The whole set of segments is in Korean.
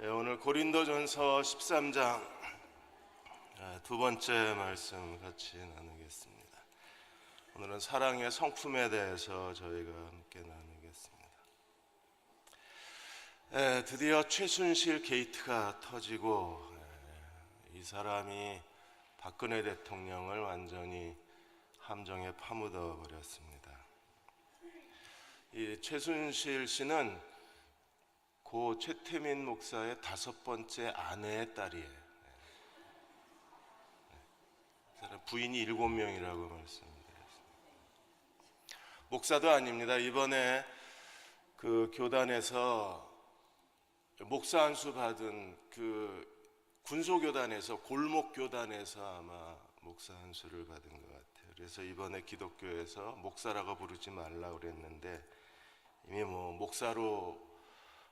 오늘 고린도전서 13장 두 번째 말씀 같이 나누겠습니다. 오늘은 사랑의 성품에 대해서 저희가 함께 나누겠습니다. 드디어 최순실 게이트가 터지고 이 사람이 박근혜 대통령을 완전히 함정에 파묻어 버렸습니다. 이 최순실 씨는 고 최태민 목사의 5번째 아내의 딸이에요. 부인이 7명이라고 말씀드렸습니다. 목사도 아닙니다. 이번에 그 교단에서 목사 안수 받은 그 군소교단에서 골목교단에서 아마 목사 안수를 받은 것 같아요. 그래서 이번에 기독교에서 목사라고 부르지 말라고 그랬는데 이미 목사로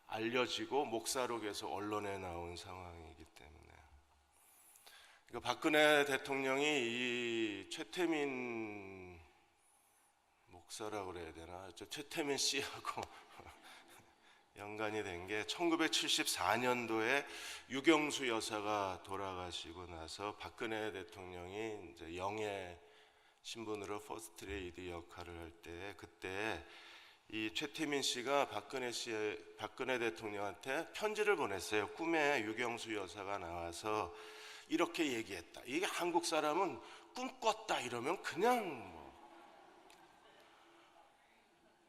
알려지고 목사로 계속 언론에 나온 상황이기 때문에 박근혜 대통령이 이 최태민 목사라고 그래야 되나? 최태민 씨하고 연관이 된 게 1974년도에 유경수 여사가 돌아가시고 나서 박근혜 대통령이 이제 영예 신분으로 퍼스트 레이디 역할을 할 때 그때 이 최태민 씨가 박근혜 대통령한테 편지를 보냈어요. 꿈에 유경수 여사가 나와서 이렇게 얘기했다. 이게 한국 사람은 꿈꿨다 이러면 그냥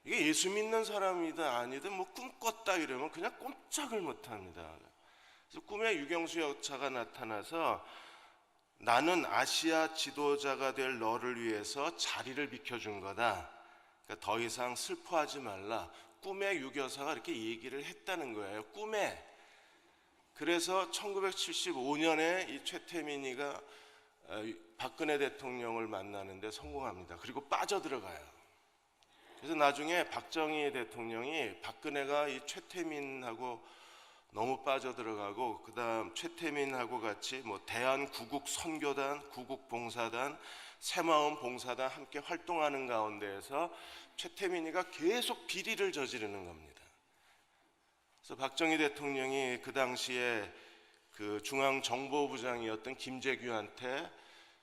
이게 예수 믿는 사람이든 아니든 꿈꿨다 이러면 그냥 꼼짝을 못합니다. 그래서 꿈에 유경수 여사가 나타나서 나는 아시아 지도자가 될 너를 위해서 자리를 비켜준 거다. 그러니까 더 이상 슬퍼하지 말라. 꿈에 유교사가 이렇게 얘기를 했다는 거예요. 꿈에. 그래서 1975년에 이 최태민이가 박근혜 대통령을 만나는데 성공합니다. 그리고 빠져들어가요. 그래서 나중에 박정희 대통령이 박근혜가 이 최태민하고 너무 빠져들어가고 그다음 최태민하고 같이 대한구국선교단, 구국봉사단, 새마음 봉사단 함께 활동하는 가운데에서 최태민이가 계속 비리를 저지르는 겁니다. 그래서 박정희 대통령이 그 당시에 그 중앙정보부장이었던 김재규한테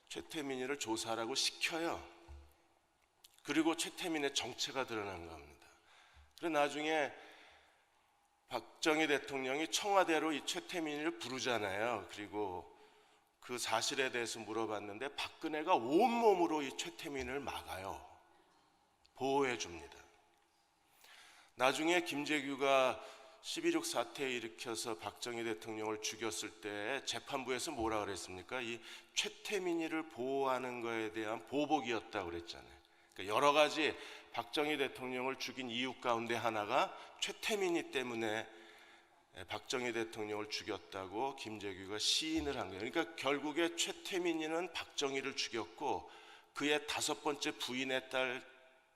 최태민이를 조사하라고 시켜요. 그리고 최태민의 정체가 드러난 겁니다. 그래서 나중에 박정희 대통령이 청와대로 이 최태민이를 부르잖아요. 그리고 그 사실에 대해서 물어봤는데 박근혜가 온몸으로 이 최태민을 막아요. 보호해 줍니다. 나중에 김재규가 12.6 사태 일으켜서 박정희 대통령을 죽였을 때 재판부에서 뭐라 그랬습니까? 이 최태민이를 보호하는 거에 대한 보복이었다고 그랬잖아요. 그러니까 여러 가지 박정희 대통령을 죽인 이유 가운데 하나가 최태민이 때문에 박정희 대통령을 죽였다고 김재규가 시인을 한 거예요. 그러니까 결국에 최태민이는 박정희를 죽였고 그의 5번째 부인의 딸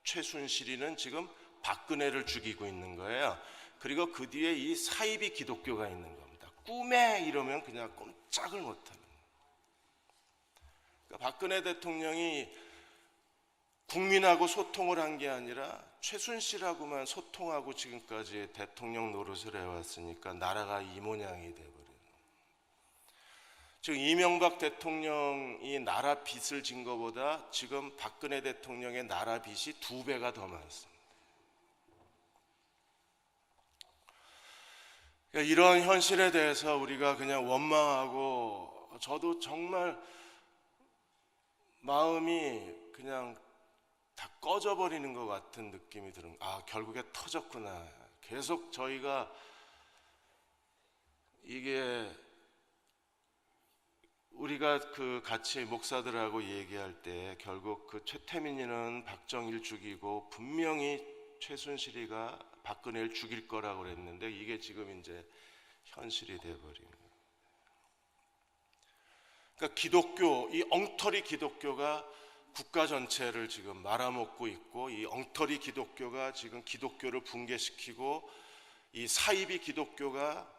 최순실이는 지금 박근혜를 죽이고 있는 거예요. 그리고 그 뒤에 이 사이비 기독교가 있는 겁니다. 꿈에 이러면 그냥 꼼짝을 못하는. 그러니까 박근혜 대통령이 국민하고 소통을 한 게 아니라 최순실하고만 소통하고 지금까지 대통령 노릇을 해왔으니까 나라가 이 모양이 돼버려요. 지금 이명박 대통령이 나라 빚을 진 것보다 지금 박근혜 대통령의 나라 빚이 2배가 더 많습니다. 그러니까 이런 현실에 대해서 우리가 그냥 원망하고 저도 정말 마음이 그냥 다 꺼져버리는 것 같은 느낌이 드는. 결국에 터졌구나. 계속 저희가 이게 우리가 그 같이 목사들하고 얘기할 때 결국 그 최태민이는 박정희를 죽이고 분명히 최순실이가 박근혜를 죽일 거라고 그랬는데 이게 지금 이제 현실이 돼버린 거예요. 그러니까 기독교, 이 엉터리 기독교가 국가 전체를 지금 말아먹고 있고 이 엉터리 기독교가 지금 기독교를 붕괴시키고 이 사이비 기독교가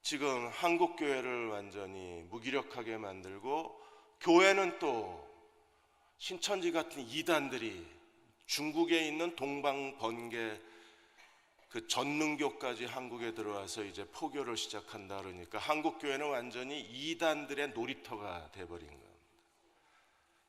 지금 한국교회를 완전히 무기력하게 만들고 교회는 또 신천지 같은 이단들이 중국에 있는 동방번개 그 전능교까지 한국에 들어와서 이제 포교를 시작한다 그러니까 한국 교회는 완전히 이단들의 놀이터가 돼버린 겁니다.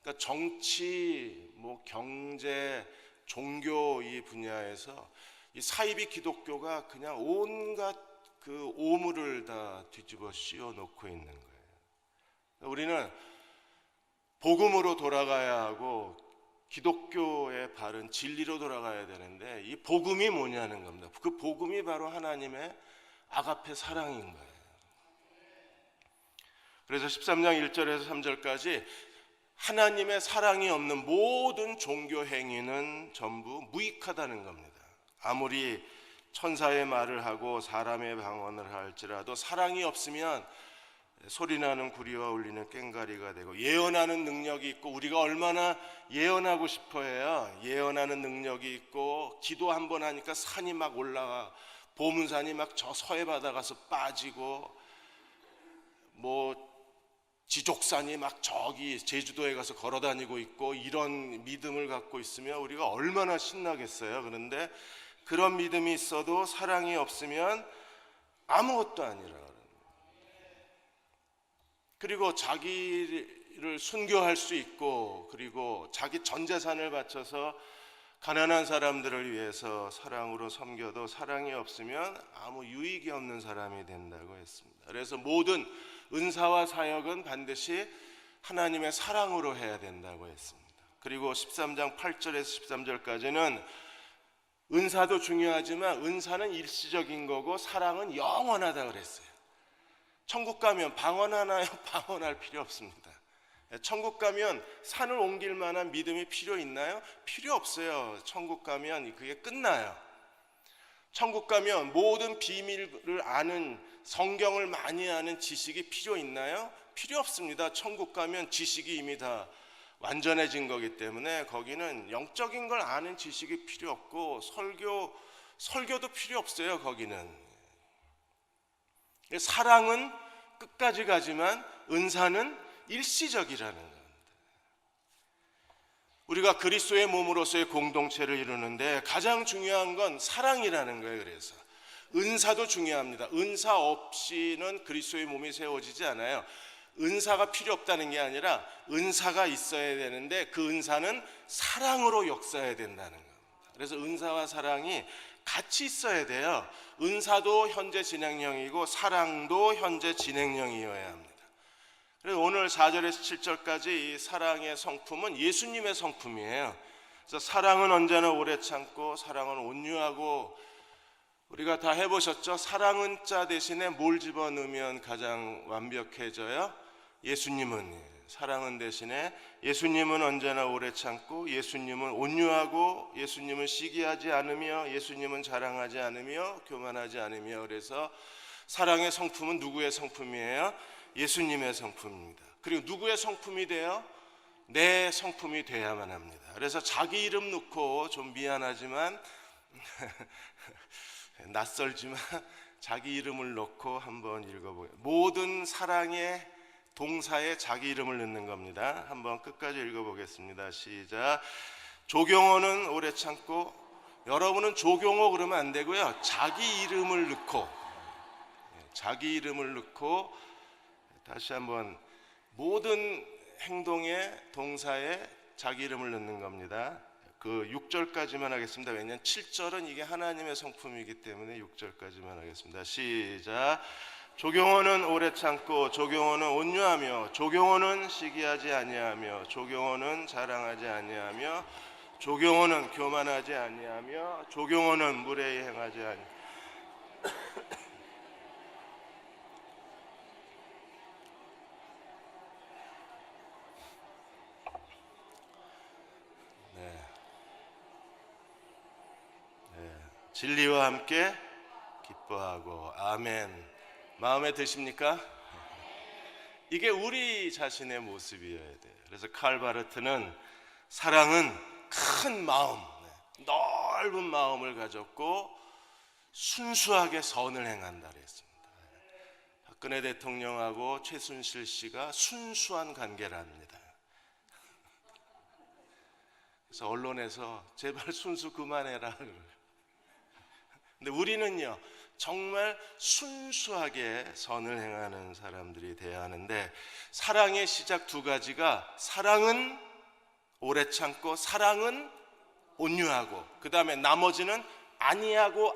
그러니까 정치, 뭐 경제, 종교 이 분야에서 이 사이비 기독교가 그냥 온갖 그 오물을 다 뒤집어 씌워 놓고 있는 거예요. 우리는 복음으로 돌아가야 하고 기독교의 바른 진리로 돌아가야 되는데 이 복음이 뭐냐는 겁니다. 그 복음이 바로 하나님의 아가페 사랑인 거예요. 그래서 13장 1절에서 3절까지 하나님의 사랑이 없는 모든 종교 행위는 전부 무익하다는 겁니다. 아무리 천사의 말을 하고 사람의 방언을 할지라도 사랑이 없으면 소리나는 구리와 울리는 꽹과리가 되고, 예언하는 능력이 있고 우리가 얼마나 예언하고 싶어해요. 예언하는 능력이 있고 기도 한번 하니까 산이 막 올라가, 보문산이 막 저 서해 바다 가서 빠지고, 뭐 지족산이 막 저기 제주도에 가서 걸어다니고 있고, 이런 믿음을 갖고 있으면 우리가 얼마나 신나겠어요. 그런데 그런 믿음이 있어도 사랑이 없으면 아무것도 아니라. 그리고 자기를 순교할 수 있고, 그리고 자기 전 재산을 바쳐서 가난한 사람들을 위해서 사랑으로 섬겨도 사랑이 없으면 아무 유익이 없는 사람이 된다고 했습니다. 그래서 모든 은사와 사역은 반드시 하나님의 사랑으로 해야 된다고 했습니다. 그리고 13장 8절에서 13절까지는 은사도 중요하지만 은사는 일시적인 거고 사랑은 영원하다 그랬어요. 천국 가면 방언하나요? 방언할 필요 없습니다. 천국 가면 산을 옮길 만한 믿음이 필요 있나요? 필요 없어요. 천국 가면 그게 끝나요. 천국 가면 모든 비밀을 아는, 성경을 많이 아는 지식이 필요 있나요? 필요 없습니다. 천국 가면 지식이 이미 다 완전해진 거기 때문에 거기는 영적인 걸 아는 지식이 필요 없고 설교도 필요 없어요. 거기는 사랑은 끝까지 가지만 은사는 일시적이라는 겁니다. 우리가 그리스도의 몸으로서의 공동체를 이루는데 가장 중요한 건 사랑이라는 거예요. 그래서 은사도 중요합니다. 은사 없이는 그리스도의 몸이 세워지지 않아요. 은사가 필요 없다는 게 아니라 은사가 있어야 되는데 그 은사는 사랑으로 역사해야 된다는 겁니다. 그래서 은사와 사랑이 같이 있어야 돼요. 은사도 현재 진행형이고 사랑도 현재 진행형이어야 합니다. 그래서 오늘 4절에서 7절까지 이 사랑의 성품은 예수님의 성품이에요. 그래서 사랑은 언제나 오래 참고 사랑은 온유하고, 우리가 다 해보셨죠? 사랑은 자 대신에 뭘 집어넣으면 가장 완벽해져요? 예수님은. 사랑은 대신에 예수님은 언제나 오래 참고, 예수님은 온유하고, 예수님은 시기하지 않으며, 예수님은 자랑하지 않으며, 교만하지 않으며. 그래서 사랑의 성품은 누구의 성품이에요? 예수님의 성품입니다. 그리고 누구의 성품이 돼요? 내 성품이 돼야만 합니다. 그래서 자기 이름 넣고, 좀 미안하지만 낯설지만 자기 이름을 넣고 한번 읽어보게요. 모든 사랑의 동사에 자기 이름을 넣는 겁니다. 한번 끝까지 읽어보겠습니다. 시작. 조경호는 오래 참고, 여러분은 조경호 그러면 안 되고요. 자기 이름을 넣고, 자기 이름을 넣고, 다시 한번 모든 행동의 동사에 자기 이름을 넣는 겁니다. 그 6절까지만 하겠습니다. 왜냐하면 7절은 이게 하나님의 성품이기 때문에 6절까지만 하겠습니다. 시작. 조경호는 오래 참고, 조경호는 온유하며, 조경호는 시기하지 아니하며, 조경호는 자랑하지 아니하며, 조경호는 교만하지 아니하며, 조경호는 무례히 행하지 아니하며. 진리와 함께 기뻐하고. 아멘. 마음에 드십니까? 이게 우리 자신의 모습이어야 돼요. 그래서 칼 바르트는 사랑은 큰 마음, 넓은 마음을 가졌고 순수하게 선을 행한다 그랬습니다. 박근혜 대통령하고 최순실 씨가 순수한 관계랍니다. 그래서 언론에서 제발 순수 그만해라. 근데 우리는요, 정말 순수하게 선을 행하는 사람들이 되어야 하는데, 사랑의 시작 두 가지가 사랑은 오래 참고 사랑은 온유하고, 그 다음에 나머지는 아니하고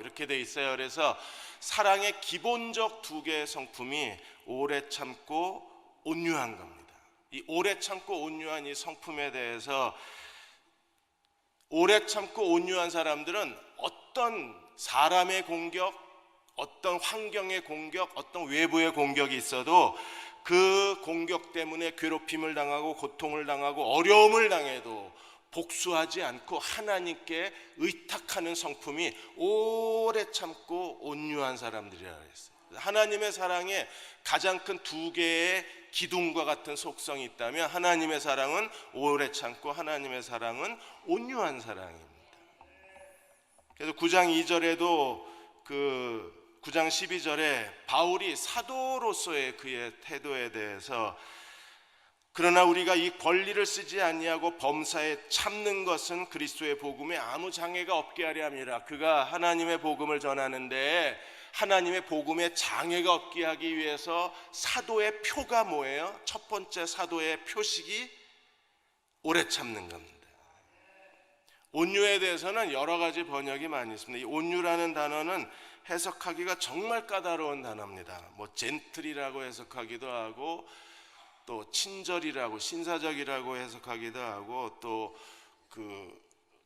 이렇게 돼 있어요. 그래서 사랑의 기본적 두 개의 성품이 오래 참고 온유한 겁니다. 이 오래 참고 온유한 이 성품에 대해서, 오래 참고 온유한 사람들은 어떤 사람의 공격, 어떤 환경의 공격, 어떤 외부의 공격이 있어도 그 공격 때문에 괴롭힘을 당하고 고통을 당하고 어려움을 당해도 복수하지 않고 하나님께 의탁하는 성품이 오래 참고 온유한 사람들이라고 했어요. 하나님의 사랑에 가장 큰 두 개의 기둥과 같은 속성이 있다면, 하나님의 사랑은 오래 참고 하나님의 사랑은 온유한 사랑입니다. 그래서 9장 2절에도 9장 12절에 바울이 사도로서의 그의 태도에 대해서, 그러나 우리가 이 권리를 쓰지 아니하고 범사에 참는 것은 그리스도의 복음에 아무 장애가 없게 하려 함이라. 그가 하나님의 복음을 전하는데 하나님의 복음에 장애가 없게 하기 위해서 사도의 표가 뭐예요? 첫 번째 사도의 표식이 오래 참는 겁니다. 온유에 대해서는 여러 가지 번역이 많이 있습니다. 이 온유라는 단어는 해석하기가 정말 까다로운 단어입니다. 젠틀이라고 해석하기도 하고, 또 친절이라고, 신사적이라고 해석하기도 하고, 또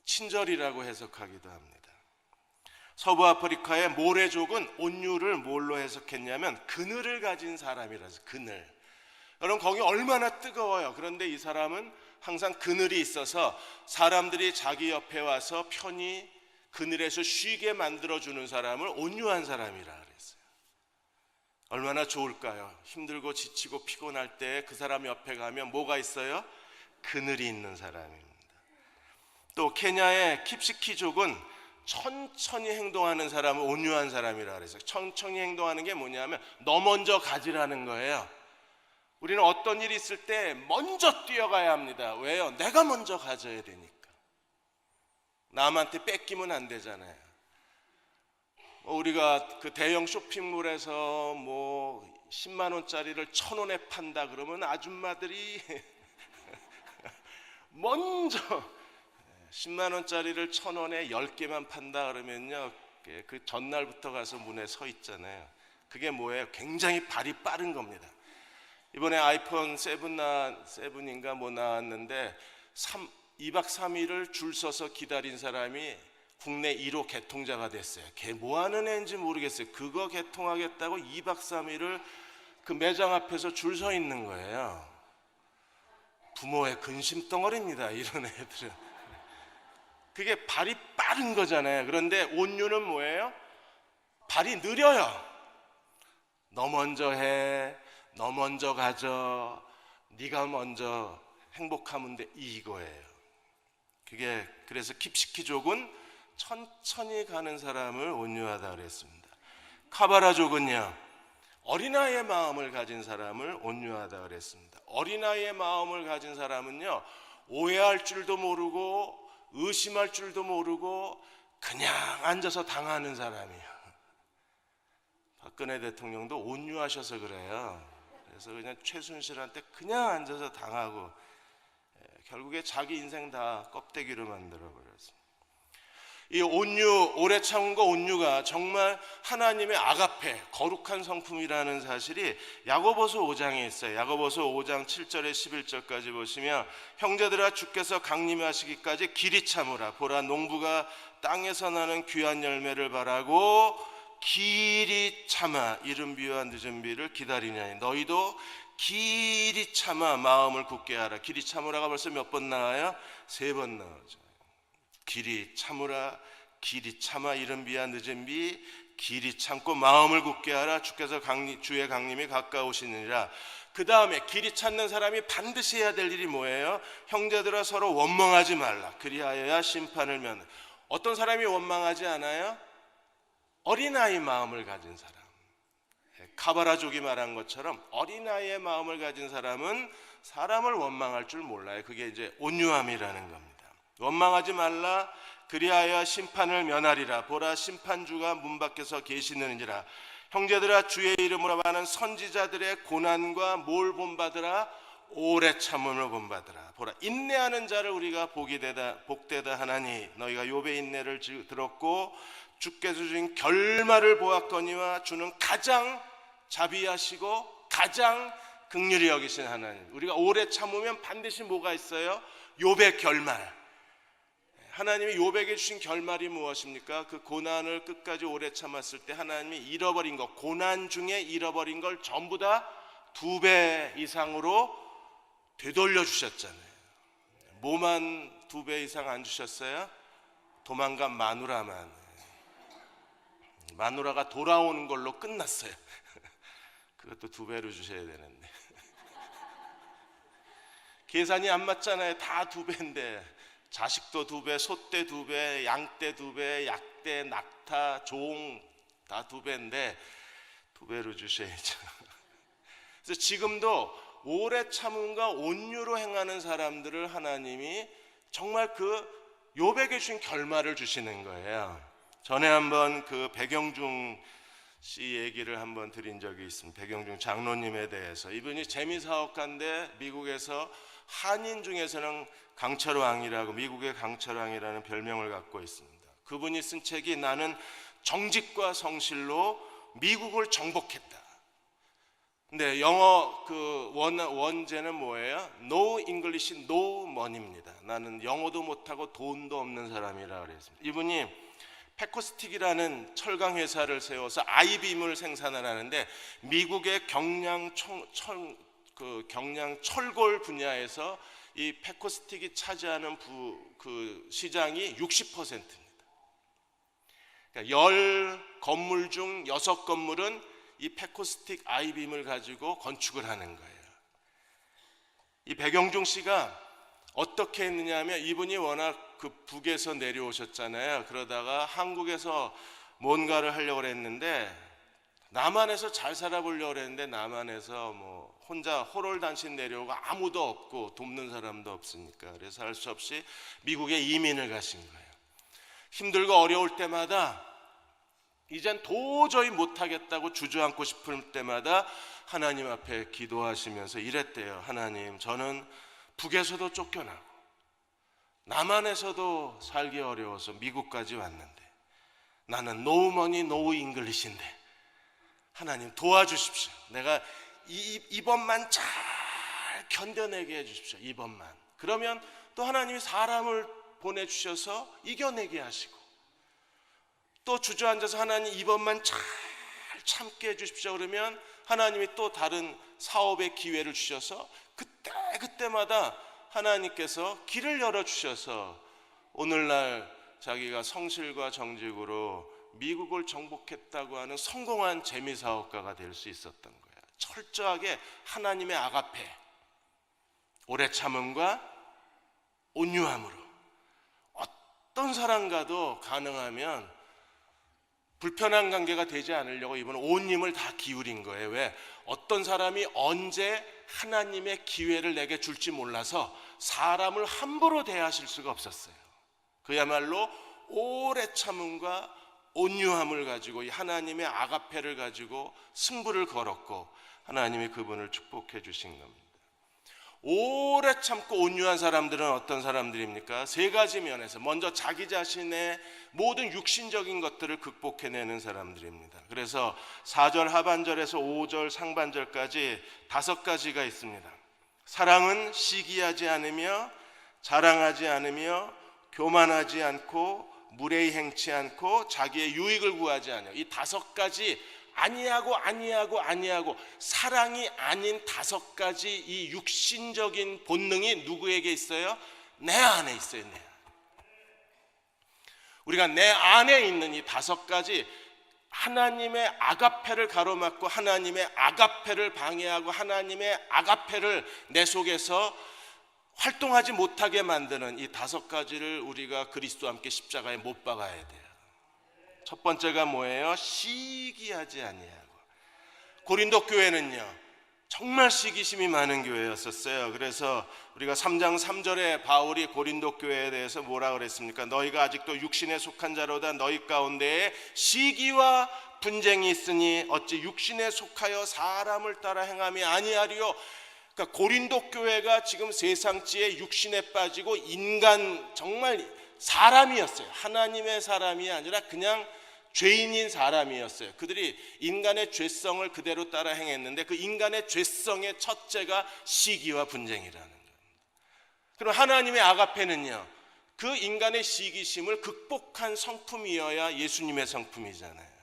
친절이라고 해석하기도 합니다. 서부 아프리카의 모래족은 온유를 뭘로 해석했냐면 그늘을 가진 사람이라서, 그늘. 여러분, 거기 얼마나 뜨거워요. 그런데 이 사람은 항상 그늘이 있어서 사람들이 자기 옆에 와서 편히 그늘에서 쉬게 만들어주는 사람을 온유한 사람이라 그랬어요. 얼마나 좋을까요? 힘들고 지치고 피곤할 때 그 사람 옆에 가면 뭐가 있어요? 그늘이 있는 사람입니다. 또 케냐의 킵시키족은 천천히 행동하는 사람은 온유한 사람이라 그래서, 천천히 행동하는 게 뭐냐면 너 먼저 가지라는 거예요. 우리는 어떤 일이 있을 때 먼저 뛰어가야 합니다. 왜요? 내가 먼저 가져야 되니까. 남한테 뺏기면 안 되잖아요. 우리가 그 대형 쇼핑몰에서 10만 원짜리를 1,000원에 판다 그러면 아줌마들이 먼저 10만 원짜리를 1,000원에 10개만 판다 그러면요, 그 전날부터 가서 문에 서 있잖아요. 그게 뭐예요? 굉장히 발이 빠른 겁니다. 이번에 아이폰 7인가 나왔는데 2박 3일을 줄 서서 기다린 사람이 국내 1호 개통자가 됐어요. 걔 뭐 하는 애인지 모르겠어요. 그거 개통하겠다고 2박 3일을 그 매장 앞에서 줄 서 있는 거예요. 부모의 근심 덩어리입니다, 이런 애들은. 그게 발이 빠른 거잖아요. 그런데 온유는 뭐예요? 발이 느려요. 너 먼저 해, 너 먼저 가져, 네가 먼저 행복하면 돼, 이거예요. 그게, 그래서 킵시키족은 천천히 가는 사람을 온유하다 그랬습니다. 카바라족은요, 어린아이의 마음을 가진 사람을 온유하다 그랬습니다. 어린아이의 마음을 가진 사람은요, 오해할 줄도 모르고 의심할 줄도 모르고 그냥 앉아서 당하는 사람이에요. 박근혜 대통령도 온유하셔서 그래요. 그래서 그냥 최순실한테 그냥 앉아서 당하고 결국에 자기 인생 다 껍데기로 만들어버렸습니다. 이 온유, 오래 참은 거 온유가 정말 하나님의 아가페, 거룩한 성품이라는 사실이 야고보서 5장에 있어요. 야고보서 5장 7절에 11절까지 보시면, 형제들아 주께서 강림하시기까지 길이 참으라. 보라, 농부가 땅에서 나는 귀한 열매를 바라고 길이 참아 이른 비와 늦은 비를 기다리냐니 너희도 길이 참아 마음을 굳게 하라. 길이 참으라가 벌써 몇 번 나와요? 3번 나오죠. 길이 참으라, 길이 참아 이른 비와 늦은 비, 길이 참고 마음을 굳게 하라. 주께서 주의 강림이 가까우시느니라. 그 다음에 길이 찾는 사람이 반드시 해야 될 일이 뭐예요? 형제들아 서로 원망하지 말라. 그리하여야 심판을 면. 어떤 사람이 원망하지 않아요? 어린아이 마음을 가진 사람. 카바라족이 말한 것처럼 어린아이의 마음을 가진 사람은 사람을 원망할 줄 몰라요. 그게 이제 온유함이라는 겁니다. 원망하지 말라, 그리하여 심판을 면하리라. 보라, 심판주가 문 밖에서 계시느니라. 형제들아, 주의 이름으로 많은 선지자들의 고난과 뭘 본받으라? 오래 참음을 본받으라. 보라, 인내하는 자를 우리가 복되다 하나니 너희가 욥의 인내를 들었고 주께서 주신 결말을 보았거니와 주는 가장 자비하시고 가장 긍휼히 여기신 하나님. 우리가 오래 참으면 반드시 뭐가 있어요? 욥의 결말. 하나님이 욥에게 주신 결말이 무엇입니까? 그 고난을 끝까지 오래 참았을 때 하나님이 잃어버린 것, 고난 중에 잃어버린 걸 전부 다 2배 이상으로 되돌려 주셨잖아요. 뭐만 2배 이상 안 주셨어요? 도망간 마누라만. 마누라가 돌아오는 걸로 끝났어요. 그것도 2배로 주셔야 되는데 계산이 안 맞잖아요. 다 2배인데 자식도 2배, 소떼 2배, 양떼 2배, 약떼, 낙타, 종 다 2배인데 2배로 주셔야죠. 그래서 지금도 오래 참음과 온유로 행하는 사람들을 하나님이 정말 그 욥에게 주신 결말을 주시는 거예요. 전에 한번 그 백영중 씨 얘기를 한번 드린 적이 있습니다. 백영중 장로님에 대해서. 이분이 재미사업가인데 미국에서 한인 중에서는 강철왕이라고, 미국의 강철왕이라는 별명을 갖고 있습니다. 그분이 쓴 책이 나는 정직과 성실로 미국을 정복했다. 근데 영어 그 원제는 뭐예요? No English, no money입니다. 나는 영어도 못하고 돈도 없는 사람이라 그랬습니다. 이분이 패코스틱이라는 철강 회사를 세워서 아이빔을 생산을 하는데 미국의 경량 철골 분야에서 이 패코스틱이 차지하는 그 시장이 60%입니다. 그러니까 10건물 중 6건물은 이 패코스틱 아이빔을 가지고 건축을 하는 거예요. 이 백영중 씨가 어떻게 했느냐 하면, 이분이 워낙 그 북에서 내려오셨잖아요. 그러다가 한국에서 뭔가를 하려고 했는데, 남한에서 잘 살아보려고 했는데 남한에서 뭐 혼자 호롤단신 내려오고 아무도 없고 돕는 사람도 없으니까, 그래서 할 수 없이 미국에 이민을 가신 거예요. 힘들고 어려울 때마다 이젠 도저히 못하겠다고 주저앉고 싶을 때마다 하나님 앞에 기도하시면서 이랬대요. 하나님, 저는 북에서도 쫓겨나고 남한에서도 살기 어려워서 미국까지 왔는데 나는 no money, no English인데 하나님 도와주십시오. 내가 이번만 잘 견뎌내게 해주십시오. 이번만. 그러면 또 하나님이 사람을 보내주셔서 이겨내게 하시고, 또 주저앉아서 하나님 이번만 잘 참게 해주십시오. 그러면 하나님이 또 다른 사업의 기회를 주셔서 그때마다 하나님께서 길을 열어주셔서 오늘날 자기가 성실과 정직으로 미국을 정복했다고 하는 성공한 재미사업가가 될 수 있었던 거예요. 철저하게 하나님의 아가페, 오래 참음과 온유함으로 어떤 사람과도 가능하면 불편한 관계가 되지 않으려고 이분은 온 힘을 다 기울인 거예요. 왜? 어떤 사람이 언제 하나님의 기회를 내게 줄지 몰라서 사람을 함부로 대하실 수가 없었어요. 그야말로 오래 참음과 온유함을 가지고 이 하나님의 아가페를 가지고 승부를 걸었고 하나님이 그분을 축복해 주신 겁니다. 오래 참고 온유한 사람들은 어떤 사람들입니까? 3가지 면에서, 먼저 자기 자신의 모든 육신적인 것들을 극복해내는 사람들입니다. 그래서 4절 하반절에서 5절 상반절까지 5가지가 있습니다. 사랑은 시기하지 않으며 자랑하지 않으며 교만하지 않고 무례히 행치 않고 자기의 유익을 구하지 않아요. 이 5가지 아니하고 사랑이 아닌 5가지 이 육신적인 본능이 누구에게 있어요? 내 안에 있어요. 내 안에. 우리가 내 안에 있는 이 5가지, 하나님의 아가페를 가로막고 하나님의 아가페를 방해하고 하나님의 아가페를 내 속에서 활동하지 못하게 만드는 이 5가지를 우리가 그리스도와 함께 십자가에 못 박아야 돼요. 첫 번째가 뭐예요? 시기하지 아니하고. 고린도 교회는요, 정말 시기심이 많은 교회였었어요. 그래서 우리가 3장 3절에 바울이 고린도 교회에 대해서 뭐라 그랬습니까? 너희가 아직도 육신에 속한 자로다. 너희 가운데에 시기와 분쟁이 있으니 어찌 육신에 속하여 사람을 따라 행함이 아니하리요. 그러니까 고린도 교회가 지금 세상지에 육신에 빠지고 인간, 정말 사람이었어요. 하나님의 사람이 아니라 그냥 죄인인 사람이었어요. 그들이 인간의 죄성을 그대로 따라 행했는데 그 인간의 죄성의 첫째가 시기와 분쟁이라는 겁니다. 그럼 하나님의 아가페는요, 그 인간의 시기심을 극복한 성품이어야 예수님의 성품이잖아요.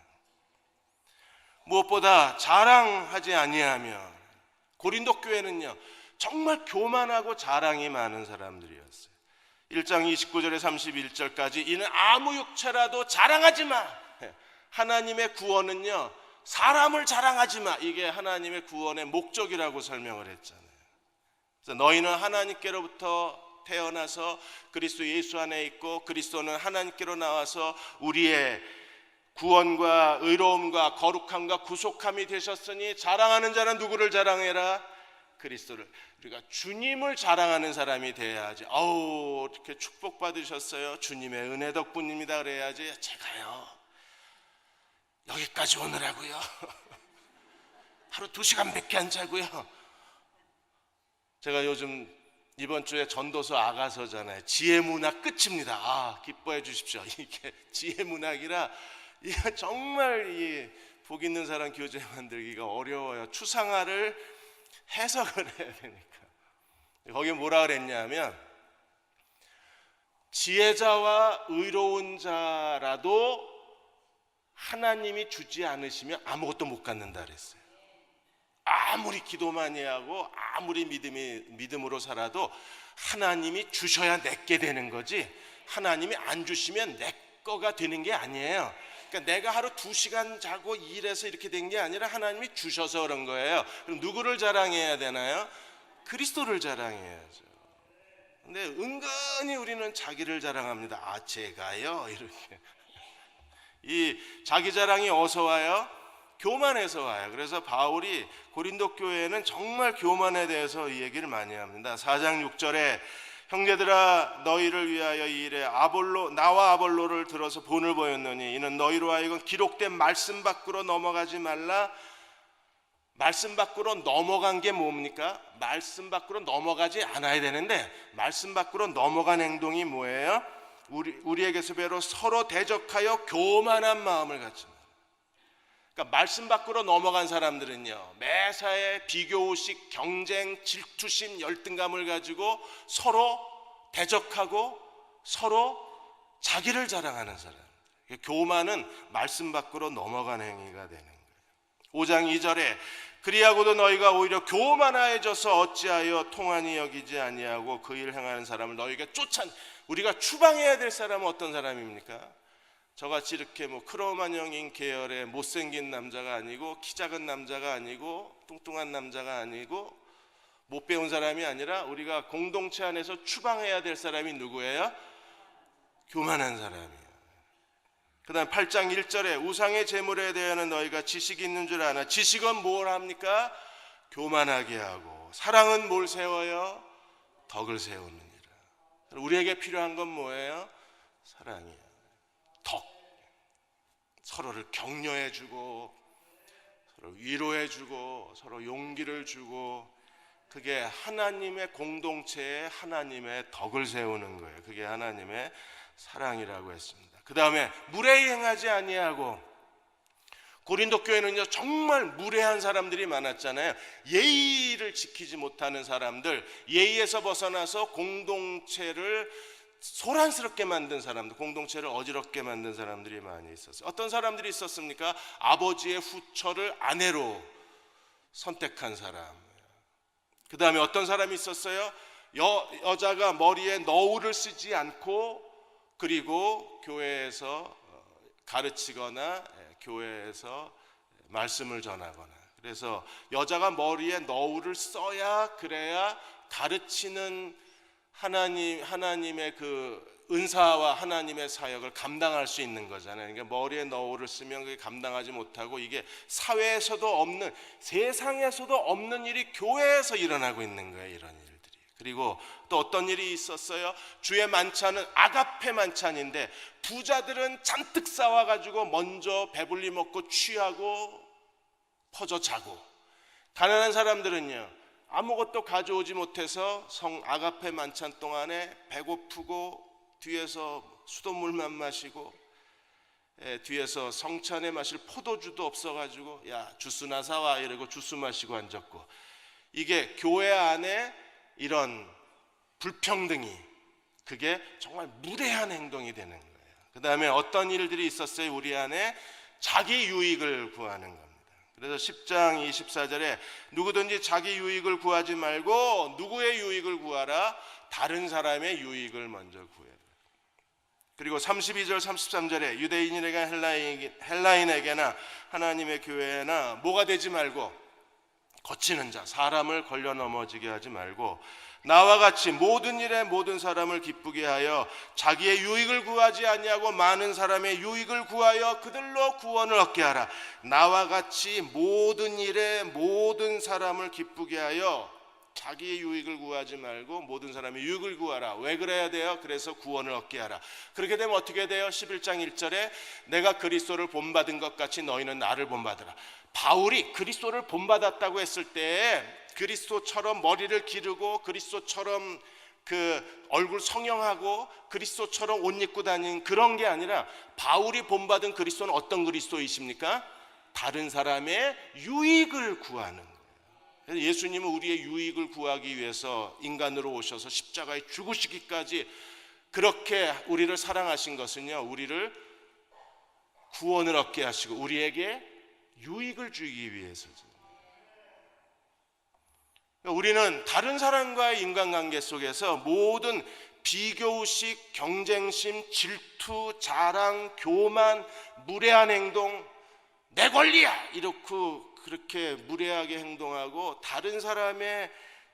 무엇보다 자랑하지 아니하며, 고린도 교회는요 정말 교만하고 자랑이 많은 사람들이었어요. 1장 29절에 31절까지 이는 아무 육체라도 자랑하지 마. 하나님의 구원은요 사람을 자랑하지 마. 이게 하나님의 구원의 목적이라고 설명을 했잖아요. 그래서 너희는 하나님께로부터 태어나서 그리스도 예수 안에 있고 그리스도는 하나님께로 나와서 우리의 구원과 의로움과 거룩함과 구속함이 되셨으니 자랑하는 자는 누구를 자랑해라? 그리스도를. 우리가 주님을 자랑하는 사람이 돼야지. 아우 이렇게 축복받으셨어요, 주님의 은혜 덕분입니다 그래야지. 제가요 여기까지 오느라고요 하루 2시간밖에 안 자고요. 제가 요즘 이번 주에 전도서 아가서잖아요. 지혜문학 끝입니다. 아 기뻐해 주십시오. 이게 지혜문학이라 이게 정말 이 복 있는 사람 교재 만들기가 어려워요. 추상화를 해석을 해야 되니까. 거기 뭐라 그랬냐면 지혜자와 의로운 자라도 하나님이 주지 않으시면 아무것도 못 갖는다 그랬어요. 아무리 기도 많이 하고 아무리 믿음으로 살아도 하나님이 주셔야 내게 되는 거지, 하나님이 안 주시면 내 거가 되는 게 아니에요. 그러니까 내가 하루 2시간 자고 일해서 이렇게 된 게 아니라 하나님이 주셔서 그런 거예요. 그럼 누구를 자랑해야 되나요? 그리스도를 자랑해야죠. 근데 은근히 우리는 자기를 자랑합니다. 아 제가요 이렇게. 이 자기 자랑이 어디서 와요? 교만에서 와요. 그래서 바울이 고린도 교회에는 정말 교만에 대해서 이 얘기를 많이 합니다. 4장 6절에 형제들아 너희를 위하여 이 일에 나와 아볼로를 들어서 본을 보였노니 이는 너희로 하여금 기록된 말씀 밖으로 넘어가지 말라. 말씀 밖으로 넘어간 게 뭡니까? 말씀 밖으로 넘어가지 않아야 되는데 말씀 밖으로 넘어간 행동이 뭐예요? 우리에게서 배로 서로 대적하여 교만한 마음을 갖지 마. 그러니까 말씀 밖으로 넘어간 사람들은요 매사에 비교의식, 경쟁, 질투심, 열등감을 가지고 서로 대적하고 서로 자기를 자랑하는 사람. 교만은 말씀 밖으로 넘어간 행위가 되는 거예요. 5장 2절에 그리하고도 너희가 오히려 교만하여져서 어찌하여 통한이 여기지 아니하고 그 일 행하는 사람을 너희가 우리가 추방해야 될 사람은 어떤 사람입니까? 저같이 이렇게 크로마뇽인 계열의 못생긴 남자가 아니고 키 작은 남자가 아니고 뚱뚱한 남자가 아니고 못 배운 사람이 아니라 우리가 공동체 안에서 추방해야 될 사람이 누구예요? 교만한 사람이에요. 그 다음 8장 1절에 우상의 제물에 대하여는 너희가 지식이 있는 줄 아나. 지식은 뭘 합니까? 교만하게 하고. 사랑은 뭘 세워요? 덕을 세우느니라. 우리에게 필요한 건 뭐예요? 사랑이에요. 덕. 서로를 격려해주고 서로 위로해주고 서로 용기를 주고, 그게 하나님의 공동체에 하나님의 덕을 세우는 거예요. 그게 하나님의 사랑이라고 했습니다. 그 다음에 무례행하지 아니하고. 고린도 교회는요 정말 무례한 사람들이 많았잖아요. 예의를 지키지 못하는 사람들, 예의에서 벗어나서 공동체를 소란스럽게 만든 사람들, 공동체를 어지럽게 만든 사람들이 많이 있었어요. 어떤 사람들이 있었습니까? 아버지의 후처를 아내로 선택한 사람. 그 다음에 어떤 사람이 있었어요? 여자가 머리에 너울을 쓰지 않고 그리고 교회에서 가르치거나 교회에서 말씀을 전하거나, 그래서 여자가 머리에 너울을 써야 그래야 가르치는 하나님의 그 은사와 하나님의 사역을 감당할 수 있는 거잖아요. 그러니까 머리에 너울을 쓰면 그게 감당하지 못하고, 이게 사회에서도 없는, 세상에서도 없는 일이 교회에서 일어나고 있는 거예요, 이런 일들이. 그리고 또 어떤 일이 있었어요? 주의 만찬은 아가페 만찬인데 부자들은 잔뜩 싸와가지고 먼저 배불리 먹고 취하고 퍼져 자고, 가난한 사람들은요 아무것도 가져오지 못해서 아가페 만찬 동안에 배고프고 뒤에서 수돗물만 마시고, 뒤에서 성찬에 마실 포도주도 없어가지고 야 주스나 사와 이러고 주스 마시고 앉았고, 이게 교회 안에 이런 불평등이, 그게 정말 무례한 행동이 되는 거예요. 그 다음에 어떤 일들이 있었어요? 우리 안에 자기 유익을 구하는 겁니다. 그래서 10장 24절에 누구든지 자기 유익을 구하지 말고 누구의 유익을 구하라? 다른 사람의 유익을 먼저 구해라. 그리고 32절 33절에 유대인에게 헬라인에게나 하나님의 교회나 뭐가 되지 말고, 거치는 자, 사람을 걸려 넘어지게 하지 말고 나와 같이 모든 일에 모든 사람을 기쁘게 하여 자기의 유익을 구하지 아니하고 많은 사람의 유익을 구하여 그들로 구원을 얻게 하라. 나와 같이 모든 일에 모든 사람을 기쁘게 하여 자기의 유익을 구하지 말고 모든 사람의 유익을 구하라. 왜 그래야 돼요? 그래서 구원을 얻게 하라. 그렇게 되면 어떻게 돼요? 11장 1절에 내가 그리스도를 본받은 것 같이 너희는 나를 본받으라. 바울이 그리스도를 본받았다고 했을 때 그리스도처럼 머리를 기르고 그리스도처럼 그 얼굴 성형하고 그리스도처럼 옷 입고 다니는 그런 게 아니라, 바울이 본받은 그리스도는 어떤 그리스도이십니까? 다른 사람의 유익을 구하는 거예요. 그래서 예수님은 우리의 유익을 구하기 위해서 인간으로 오셔서 십자가에 죽으시기까지 그렇게 우리를 사랑하신 것은요, 우리를 구원을 얻게 하시고 우리에게 유익을 주기 위해서죠. 우리는 다른 사람과의 인간관계 속에서 모든 비교의식, 경쟁심, 질투, 자랑, 교만, 무례한 행동, 내 권리야 이렇게 그렇게 무례하게 행동하고 다른 사람의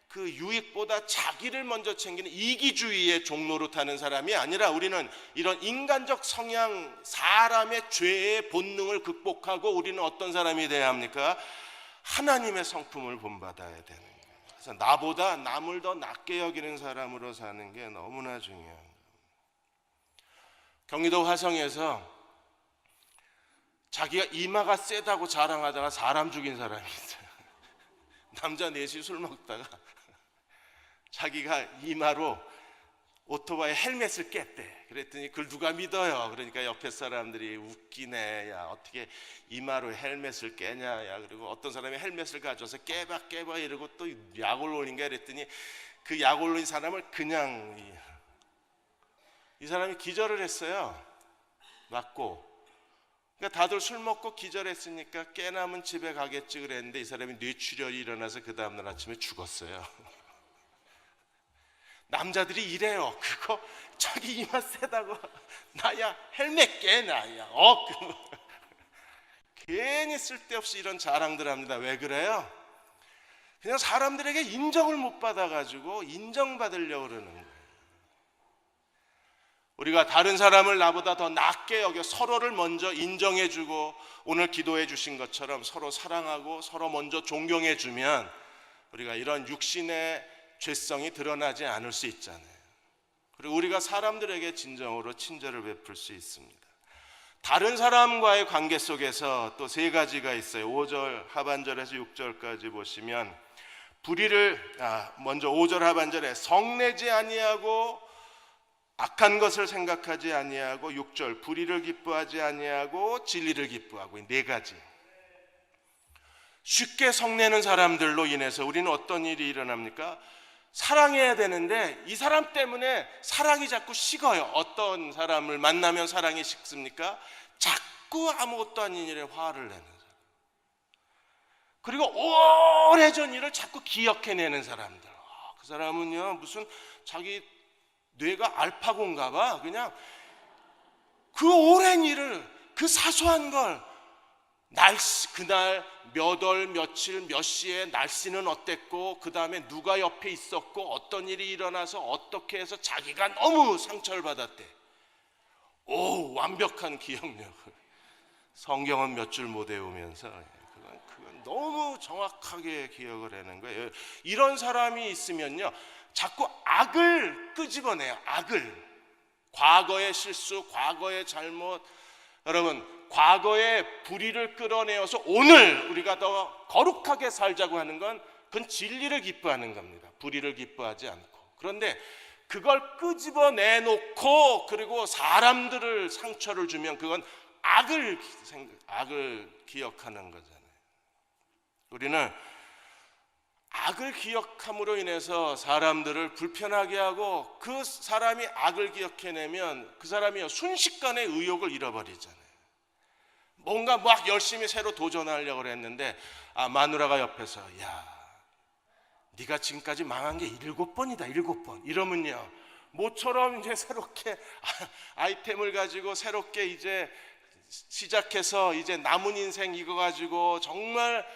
그 유익보다 자기를 먼저 챙기는 이기주의의 종로로 타는 사람이 아니라, 우리는 이런 인간적 성향, 사람의 죄의 본능을 극복하고 우리는 어떤 사람이 돼야 합니까? 하나님의 성품을 본받아야 되는 거예요. 그래서 나보다 남을 더 낮게 여기는 사람으로 사는 게 너무나 중요한 거예요. 경기도 화성에서 자기가 이마가 세다고 자랑하다가 사람 죽인 사람이 있어요. 남자 넷이 술 먹다가 자기가 이마로 오토바이 헬멧을 깼대. 그랬더니 그걸 누가 믿어요? 그러니까 옆에 사람들이 웃기네. 야 어떻게 이마로 헬멧을 깨냐. 야 그리고 어떤 사람이 헬멧을 가져와서 깨봐 이러고 또 약을 올린가. 그랬더니 그 약 올린 사람을 그냥 이 사람이 기절을 했어요. 맞고. 그러니까 다들 술 먹고 기절했으니까 깨남은 집에 가겠지 그랬는데 이 사람이 뇌출혈이 일어나서 그 다음날 아침에 죽었어요. 남자들이 이래요. 그거 자기 이마 세다고 나야 헬멧 깨 나야 괜히 쓸데없이 이런 자랑들 합니다. 왜 그래요? 그냥 사람들에게 인정을 못 받아가지고 인정받으려고 그러는 거예요. 우리가 다른 사람을 나보다 더 낮게 여겨 서로를 먼저 인정해주고 오늘 기도해 주신 것처럼 서로 사랑하고 서로 먼저 존경해주면 우리가 이런 육신의 죄성이 드러나지 않을 수 있잖아요. 그리고 우리가 사람들에게 진정으로 친절을 베풀 수 있습니다. 다른 사람과의 관계 속에서 또 세 가지가 있어요. 5절 하반절에서 6절까지 보시면 먼저 5절 하반절에 성내지 아니하고 악한 것을 생각하지 아니하고, 6절 불의를 기뻐하지 아니하고 진리를 기뻐하고, 이 네 가지. 쉽게 성내는 사람들로 인해서 우리는 어떤 일이 일어납니까? 사랑해야 되는데 이 사람 때문에 사랑이 자꾸 식어요. 어떤 사람을 만나면 사랑이 식습니까? 자꾸 아무것도 아닌 일에 화를 내는 사람. 그리고 오래전 일을 자꾸 기억해내는 사람들. 그 사람은요 무슨 자기 뇌가 알파고인가 봐. 그냥 그 오랜 일을, 그 사소한 걸 날씨, 그날 몇 월 며칠 몇 시에 날씨는 어땠고, 그 다음에 누가 옆에 있었고, 어떤 일이 일어나서 어떻게 해서 자기가 너무 상처를 받았대. 오, 완벽한 기억력을. 성경은 몇 줄 못 외우면서 그건 너무 정확하게 기억을 하는 거예요. 이런 사람이 있으면요, 자꾸 악을 끄집어내요. 악을. 과거의 실수, 과거의 잘못. 여러분, 과거의 불의를 끌어내어서 오늘 우리가 더 거룩하게 살자고 하는 건 그건 진리를 기뻐하는 겁니다. 불의를 기뻐하지 않고. 그런데 그걸 끄집어내 놓고 그리고 사람들을 상처를 주면 그건 악을 기억하는 거잖아요. 우리는 악을 기억함으로 인해서 사람들을 불편하게 하고, 그 사람이 악을 기억해내면 그 사람이 순식간에 의욕을 잃어버리잖아요. 뭔가 막 열심히 새로 도전하려고 했는데 마누라가 옆에서 야, 네가 지금까지 망한 게 7번이다 7번 이러면요, 모처럼 이제 새롭게 아이템을 가지고 새롭게 이제 시작해서 이제 남은 인생 이거 가지고 정말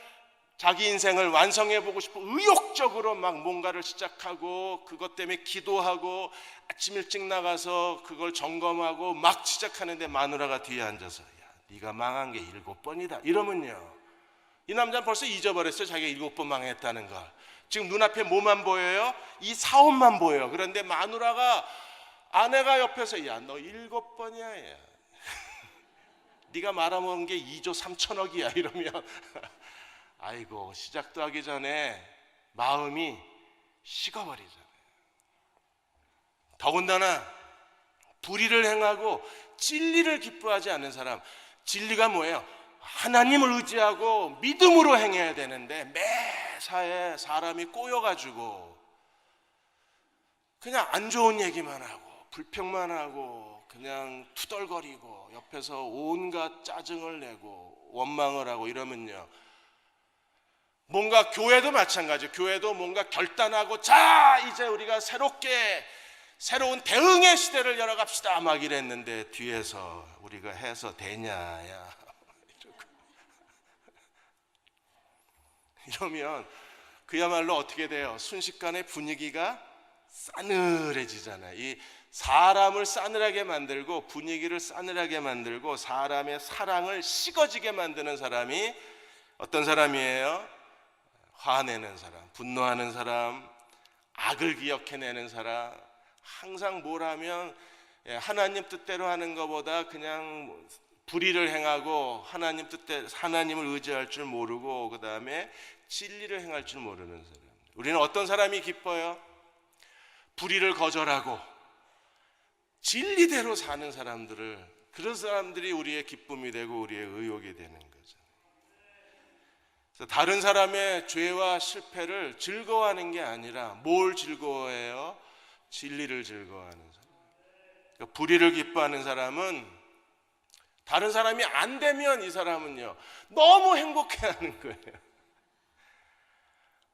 자기 인생을 완성해 보고 싶어 의욕적으로 막 뭔가를 시작하고, 그것 때문에 기도하고 아침 일찍 나가서 그걸 점검하고 막 시작하는데 마누라가 뒤에 앉아서 야, 네가 망한 게 7번이다 이러면요, 이 남자는 벌써 잊어버렸어요. 자기가 7번 망했다는 걸. 지금 눈앞에 뭐만 보여요? 이 사업만 보여요. 그런데 마누라가, 아내가 옆에서 야, 너 7번이야 야. 네가 말아먹은 게 2조 3천억이야 이러면 아이고, 시작도 하기 전에 마음이 식어버리잖아요. 더군다나 불의를 행하고 진리를 기뻐하지 않는 사람, 진리가 뭐예요? 하나님을 의지하고 믿음으로 행해야 되는데 매사에 사람이 꼬여가지고 그냥 안 좋은 얘기만 하고 불평만 하고 그냥 투덜거리고 옆에서 온갖 짜증을 내고 원망을 하고 이러면요, 뭔가 교회도 마찬가지예요. 교회도 뭔가 결단하고 자, 이제 우리가 새로운 대응의 시대를 열어갑시다 막 이랬는데 뒤에서 우리가 해서 되냐야 이러면 그야말로 어떻게 돼요? 순식간에 분위기가 싸늘해지잖아요. 이 사람을 싸늘하게 만들고 분위기를 싸늘하게 만들고 사람의 사랑을 식어지게 만드는 사람이 어떤 사람이에요? 화내는 사람, 분노하는 사람, 악을 기억해내는 사람, 항상 뭘 하면 하나님 뜻대로 하는 것보다 그냥 불의를 행하고 하나님을 의지할 줄 모르고 그 다음에 진리를 행할 줄 모르는 사람. 우리는 어떤 사람이 기뻐요? 불의를 거절하고 진리대로 사는 사람들을, 그런 사람들이 우리의 기쁨이 되고 우리의 의욕이 되는 거죠. 다른 사람의 죄와 실패를 즐거워하는 게 아니라 뭘 즐거워해요? 진리를 즐거워하는 사람. 그러니까 불의를 기뻐하는 사람은 다른 사람이 안 되면 이 사람은요, 너무 행복해하는 거예요.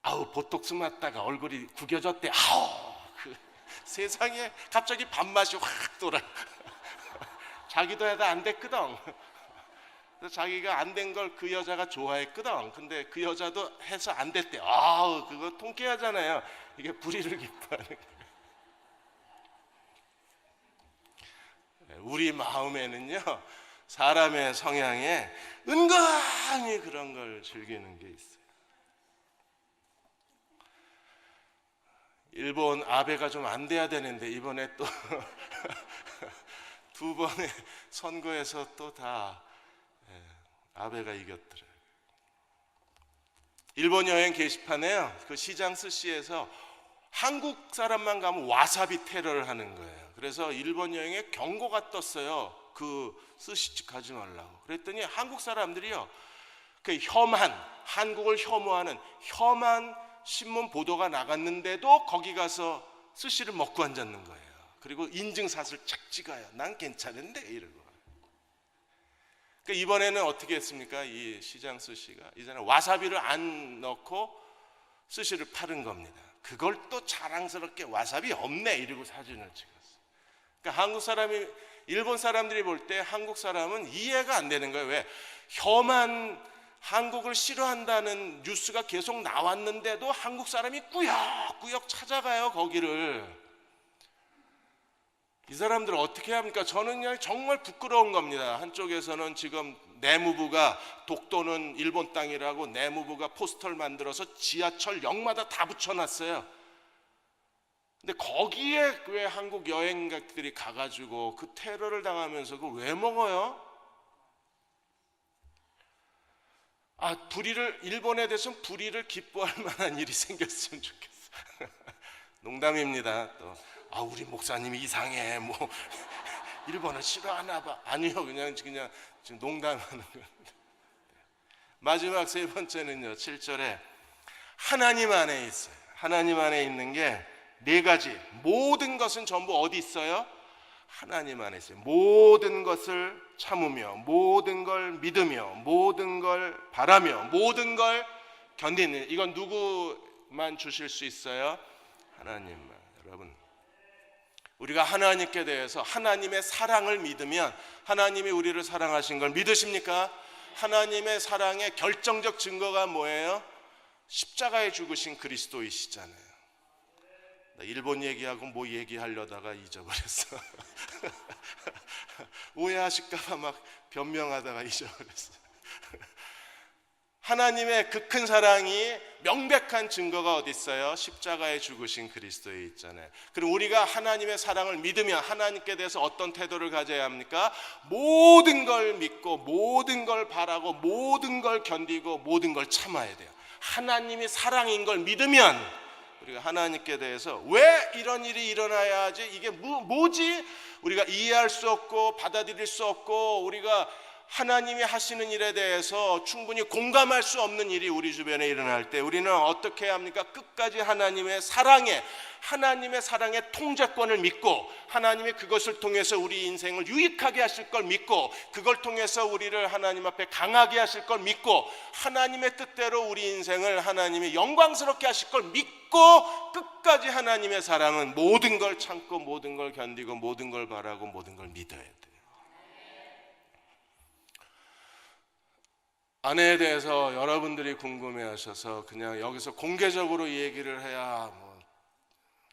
아우, 보톡스 맞다가 얼굴이 구겨졌대. 아우, 세상에 갑자기 밥맛이 확 돌아. 자기도 해도 안 됐거든. 그래서 자기가 안 된 걸 그 여자가 좋아했거든. 근데 그 여자도 해서 안 됐대. 아우, 그거 통쾌하잖아요. 이게 불의를 기뻐하는 거예요. 우리 마음에는요, 사람의 성향에 은근히 그런 걸 즐기는 게 있어요. 일본 아베가 좀 안 돼야 되는데 이번에 또 두 번의 선거에서 또 다 아베가 이겼더래요. 일본 여행 게시판에요, 그 시장 스시에서 한국 사람만 가면 와사비 테러를 하는 거예요. 그래서 일본 여행에 경고가 떴어요. 그 스시집 가지 말라고. 그랬더니 한국 사람들이요, 그 한국을 혐오하는 혐한 신문 보도가 나갔는데도 거기 가서 스시를 먹고 앉았는 거예요. 그리고 인증샷을 착 찍어요. 난 괜찮은데 이러고. 그러니까 이번에는 어떻게 했습니까? 이 시장 스시가 이제는 와사비를 안 넣고 스시를 파는 겁니다. 그걸 또 자랑스럽게 와사비 없네 이러고 사진을 찍었어요. 그러니까 일본 사람들이 볼 때 한국 사람은 이해가 안 되는 거예요. 왜? 혐한 한국을 싫어한다는 뉴스가 계속 나왔는데도 한국 사람이 꾸역꾸역 찾아가요, 거기를. 이 사람들 어떻게 합니까? 저는 그냥 정말 부끄러운 겁니다. 한쪽에서는 지금 내무부가 독도는 일본 땅이라고 내무부가 포스터를 만들어서 지하철역마다 다 붙여놨어요. 근데 거기에 왜 한국 여행객들이 가가지고 그 테러를 당하면서 그걸 왜 먹어요? 불의를, 일본에 대해서는 불의를 기뻐할 만한 일이 생겼으면 좋겠어. 농담입니다. 또 우리 목사님이 이상해, 뭐 일본을 싫어하나 봐. 아니요, 그냥 지금 농담하는 거예요. 마지막 세 번째는요, 7절에 하나님 안에 있어요. 하나님 안에 있는 게 네 가지. 모든 것은 전부 어디 있어요? 하나님 안에 있어요. 모든 것을 참으며, 모든 걸 믿으며, 모든 걸 바라며, 모든 걸 견디는. 이건 누구만 주실 수 있어요? 하나님만. 여러분, 우리가 하나님께 대해서 하나님의 사랑을 믿으면, 하나님이 우리를 사랑하신 걸 믿으십니까? 하나님의 사랑의 결정적 증거가 뭐예요? 십자가에 죽으신 그리스도이시잖아요. 나 일본 얘기하고 뭐 얘기하려다가 잊어버렸어. 오해하실까봐 막 변명하다가 잊어버렸어. 하나님의 그 큰 사랑이 명백한 증거가 어디 있어요? 십자가에 죽으신 그리스도에 있잖아요. 그럼 우리가 하나님의 사랑을 믿으면 하나님께 대해서 어떤 태도를 가져야 합니까? 모든 걸 믿고, 모든 걸 바라고, 모든 걸 견디고, 모든 걸 참아야 돼요. 하나님이 사랑인 걸 믿으면 우리가 하나님께 대해서 왜 이런 일이 일어나야 하지? 이게 뭐지? 우리가 이해할 수 없고 받아들일 수 없고, 우리가 하나님이 하시는 일에 대해서 충분히 공감할 수 없는 일이 우리 주변에 일어날 때 우리는 어떻게 해야 합니까? 끝까지 하나님의 사랑의 통제권을 믿고, 하나님이 그것을 통해서 우리 인생을 유익하게 하실 걸 믿고, 그걸 통해서 우리를 하나님 앞에 강하게 하실 걸 믿고, 하나님의 뜻대로 우리 인생을 하나님이 영광스럽게 하실 걸 믿고, 끝까지 하나님의 사랑은 모든 걸 참고, 모든 걸 견디고, 모든 걸 바라고, 모든 걸 믿어야 돼요. 아내에 대해서 여러분들이 궁금해하셔서 그냥 여기서 공개적으로 얘기를 해야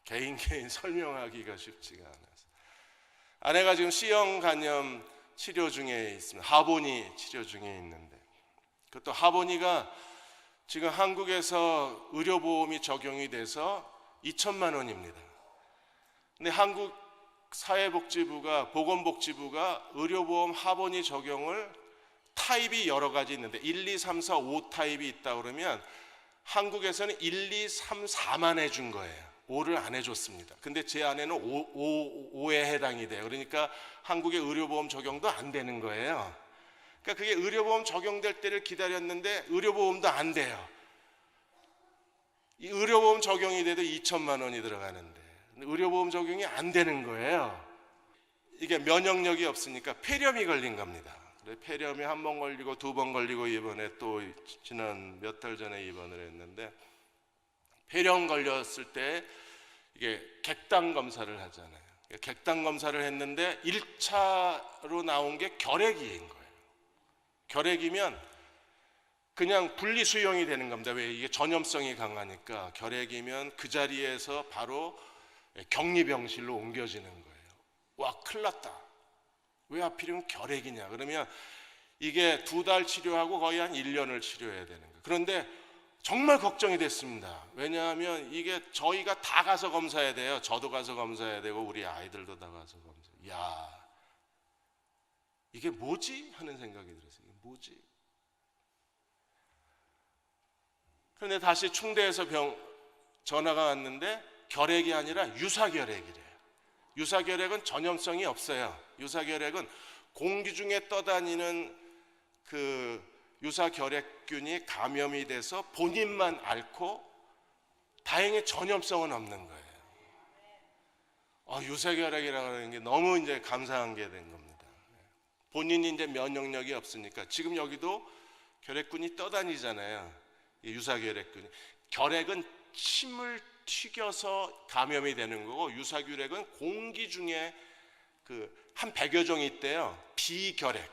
개인 설명하기가 쉽지가 않아서, 아내가 지금 C형 간염 치료 중에 있습니다. 하보니 치료 중에 있는데, 그것도 하보니가 지금 한국에서 의료보험이 적용이 돼서 2천만 원입니다. 근데 한국 사회복지부가, 보건복지부가 의료보험 하보니 적용을 타입이 여러 가지 있는데 1, 2, 3, 4, 5 타입이 있다 그러면 한국에서는 1, 2, 3, 4만 해준 거예요. 5를 안 해줬습니다. 근데 제 아내는 5에 해당이 돼요. 그러니까 한국의 의료보험 적용도 안 되는 거예요. 그러니까 그게 의료보험 적용될 때를 기다렸는데 의료보험도 안 돼요. 이 의료보험 적용이 돼도 2천만 원이 들어가는데 의료보험 적용이 안 되는 거예요. 이게 면역력이 없으니까 폐렴이 걸린 겁니다. 폐렴이 한 번 걸리고 두 번 걸리고 이번에 또 지난 몇 달 전에 입원을 했는데, 폐렴 걸렸을 때 이게 객당 검사를 하잖아요. 객당 검사를 했는데 1차로 나온 게 결핵인 거예요. 결핵이면 그냥 분리수용이 되는 겁니다. 왜? 이게 전염성이 강하니까. 결핵이면 그 자리에서 바로 격리병실로 옮겨지는 거예요. 와, 큰일 났다. 왜 하필이면 결핵이냐? 그러면 이게 2달 치료하고 거의 한 1년을 치료해야 되는 거예요. 그런데 정말 걱정이 됐습니다. 왜냐하면 이게 저희가 다 가서 검사해야 돼요. 저도 가서 검사해야 되고 우리 아이들도 다 가서 검사해야 돼요. 야, 이게 뭐지? 하는 생각이 들었어요. 이게 뭐지? 그런데 다시 충대에서 전화가 왔는데 결핵이 아니라 유사결핵이래요. 유사결핵은 전염성이 없어요. 유사결핵은 공기 중에 떠다니는 그 유사결핵균이 감염이 돼서 본인만 앓고 다행히 전염성은 없는 거예요. 유사결핵이라고 하는 게 너무 이제 감사한 게 된 겁니다. 본인이 이제 면역력이 없으니까. 지금 여기도 결핵균이 떠다니잖아요. 유사결핵균이. 결핵은 침을 튀겨서 감염이 되는 거고, 유사결핵은 공기 중에 한 100여 종이 있대요. 비결핵,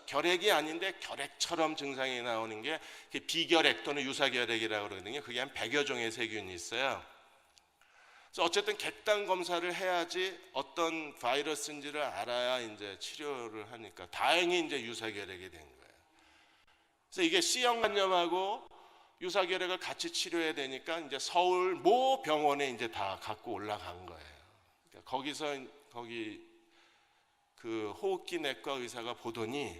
결핵이 아닌데 결핵처럼 증상이 나오는 게 비결핵 또는 유사결핵이라고 그러거든요. 그게 한 100여 종의 세균이 있어요. 그래서 어쨌든 객단 검사를 해야지 어떤 바이러스인지를 알아야 이제 치료를 하니까 다행히 이제 유사결핵이 된 거예요. 그래서 이게 C형 간염하고 유사결핵을 같이 치료해야 되니까 이제 서울 모 병원에 이제 다 갖고 올라간 거예요. 그러니까 거기 그 호흡기 내과 의사가 보더니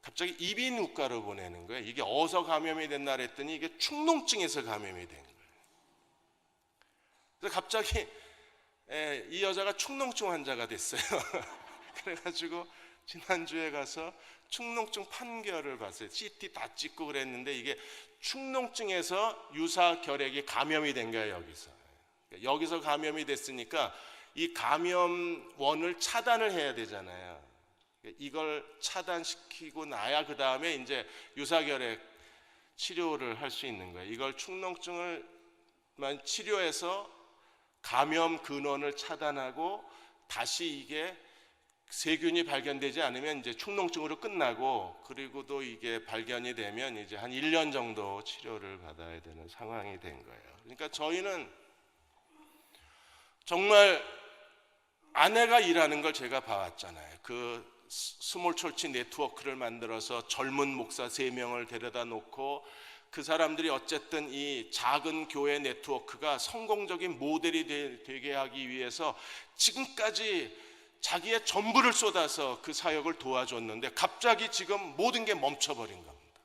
갑자기 이비인후과로 보내는 거예요. 이게 어디서 감염이 됐나 했더니 이게 축농증에서 감염이 된 거예요. 그래서 갑자기 이 여자가 축농증 환자가 됐어요. 그래가지고 지난주에 가서 축농증 판결을 봤어요. CT 다 찍고 그랬는데 이게 축농증에서 유사결핵이 감염이 된 거예요. 여기서 감염이 됐으니까 이 감염원을 차단을 해야 되잖아요. 이걸 차단시키고 나야 그 다음에 이제 유사결핵 치료를 할 수 있는 거예요. 이걸 축농증을만 치료해서 감염 근원을 차단하고 다시 이게 세균이 발견되지 않으면 이제 축농증으로 끝나고, 그리고도 이게 발견이 되면 이제 한 1년 정도 치료를 받아야 되는 상황이 된 거예요. 그러니까 저희는 정말 아내가 일하는 걸 제가 봐왔잖아요. 그 스몰 철치 네트워크를 만들어서 젊은 목사 3명을 데려다 놓고 그 사람들이 어쨌든 이 작은 교회 네트워크가 성공적인 모델이 되게 하기 위해서 지금까지 자기의 전부를 쏟아서 그 사역을 도와줬는데 갑자기 지금 모든 게 멈춰버린 겁니다.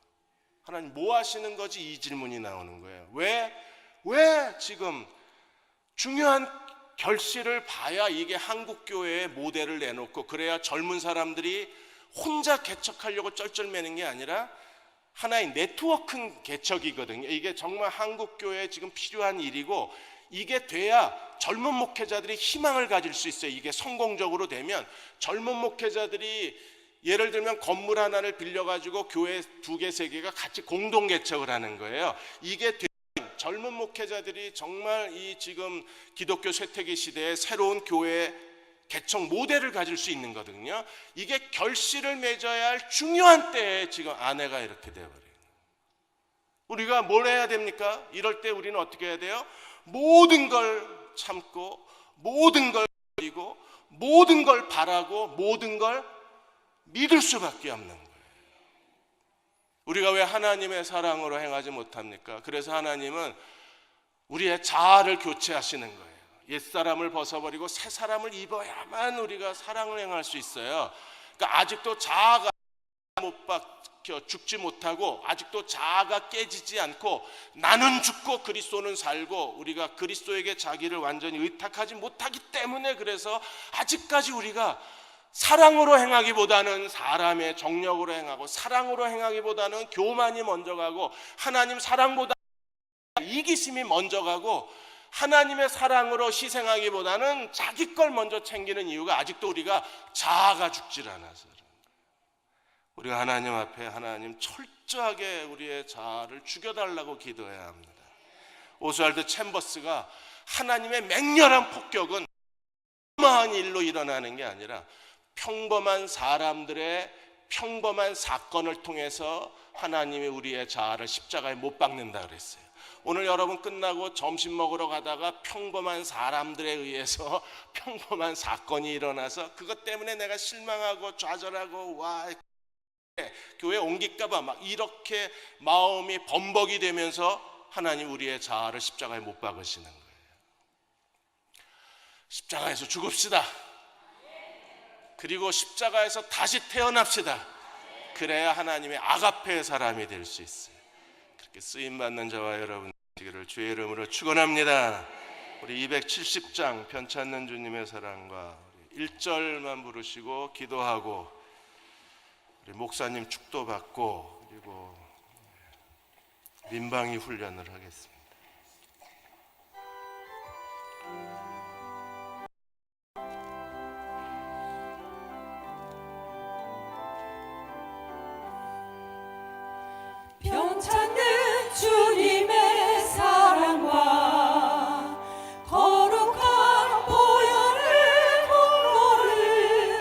하나님 뭐 하시는 거지? 이 질문이 나오는 거예요. 왜 지금 중요한 결실을 봐야 이게 한국교회의 모델을 내놓고 그래야 젊은 사람들이 혼자 개척하려고 쩔쩔매는 게 아니라 하나의 네트워크 개척이거든요. 이게 정말 한국교회에 지금 필요한 일이고, 이게 돼야 젊은 목회자들이 희망을 가질 수 있어요. 이게 성공적으로 되면 젊은 목회자들이 예를 들면 건물 하나를 빌려가지고 교회 2개, 3개가 같이 공동 개척을 하는 거예요. 이게 젊은 목회자들이 정말 이 지금 기독교 쇠퇴기 시대에 새로운 교회 개척 모델을 가질 수 있는 거거든요. 이게 결실을 맺어야 할 중요한 때에 지금 아내가 이렇게 되어버려요. 우리가 뭘 해야 됩니까? 이럴 때 우리는 어떻게 해야 돼요? 모든 걸 참고, 모든 걸 버리고, 모든 걸 바라고, 모든 걸 믿을 수밖에 없는 거예요. 우리가 왜 하나님의 사랑으로 행하지 못합니까? 그래서 하나님은 우리의 자아를 교체하시는 거예요. 옛사람을 벗어버리고 새 사람을 입어야만 우리가 사랑을 행할 수 있어요. 그러니까 아직도 자아가 못 박혀 죽지 못하고, 아직도 자아가 깨지지 않고, 나는 죽고 그리스도는 살고, 우리가 그리스도에게 자기를 완전히 의탁하지 못하기 때문에, 그래서 아직까지 우리가 사랑으로 행하기보다는 사람의 정력으로 행하고, 사랑으로 행하기보다는 교만이 먼저 가고, 하나님 사랑보다 이기심이 먼저 가고, 하나님의 사랑으로 희생하기보다는 자기 걸 먼저 챙기는 이유가 아직도 우리가 자아가 죽질 않아서 그런 거예요. 우리가 하나님 앞에 하나님 철저하게 우리의 자아를 죽여달라고 기도해야 합니다. 오스왈드 챔버스가 하나님의 맹렬한 폭격은 평범한 일로 일어나는 게 아니라 평범한 사람들의 평범한 사건을 통해서 하나님이 우리의 자아를 십자가에 못 박는다 그랬어요. 오늘 여러분 끝나고 점심 먹으러 가다가 평범한 사람들에 의해서 평범한 사건이 일어나서 그것 때문에 내가 실망하고 좌절하고 교회 옮길까 봐 막 이렇게 마음이 범벅이 되면서 하나님 우리의 자아를 십자가에 못 박으시는 거예요. 십자가에서 죽읍시다. 그리고 십자가에서 다시 태어납시다. 그래야 하나님의 아가페의 사람이 될 수 있어요. 그렇게 쓰임받는 저와 여러분 되기를 주의 이름으로 축원합니다. 우리 270장 편찮는 주님의 사랑과 1절만 부르시고 기도하고 우리 목사님 축도 받고 그리고 민방위 훈련을 하겠습니다. 편찮는 주님의 사랑과 거룩한 보혈의 공로를